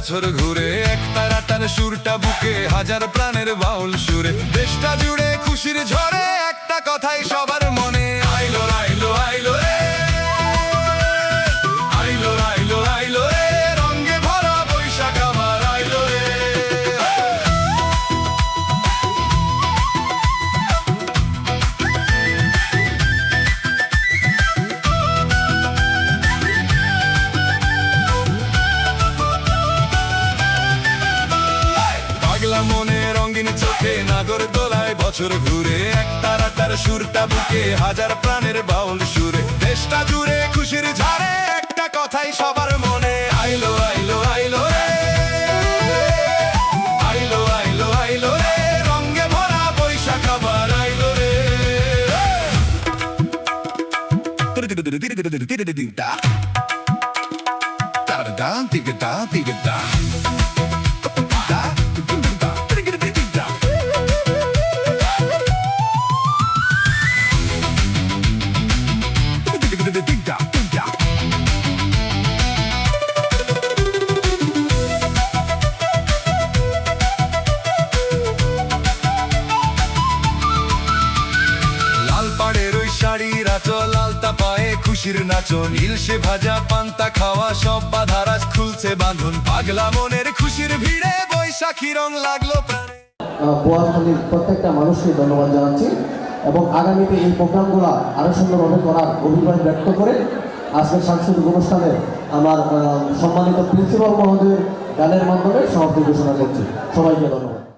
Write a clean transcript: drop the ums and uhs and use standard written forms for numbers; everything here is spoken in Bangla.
বছর ঘুরে এক তারাটার সুরটা বুকে হাজার প্রাণের বাউল সুরে দেশটা জুড়ে খুশির ঝড়ে একটা কথাই সবার মনে আইলো আইলো আইলো রে আইলো আইলো আইলো রে রঙে ভরা বৈশাখ আমার আইলো রে পাগলা মনে রঙিন চোখে নাগর দোলায় বছর ঘুরে এক তারাটার সুরটা বুকে হাজার প্রাণের বাউল সুরে দেশটা জুড়ে খুশির ঝড়ে একটা কথাই সবার মনে আইলো আইলো আইলো রে আইলো আইলো আইলো রে রঙে ভরা বৈশাখ আবার আইলো রে শাড়ির আঁচল আলতা পায়ে খুশির নাচন ইলশে ভাজা পান্তা খাওয়া সব বাধারাজ খুলছে বাঁধন পাগলা মনের খুশির ভিড়ে বৈশাখী রং লাগলো প্রাণে। বোয়ালখালীর প্রত্যেকটা মানুষকে ধন্যবাদ জানাচ্ছি এবং আগামীতে এই প্রোগ্রামগুলো আরো সুন্দরভাবে করার অভিপ্রায় ব্যক্ত করে আজকের সাংস্কৃতিক অনুষ্ঠানে আমার সম্মানিত প্রিন্সিপাল মহোদয়ের গানের মাধ্যমে সমাপ্তি ঘোষণা করছি। সবাইকে ধন্যবাদ।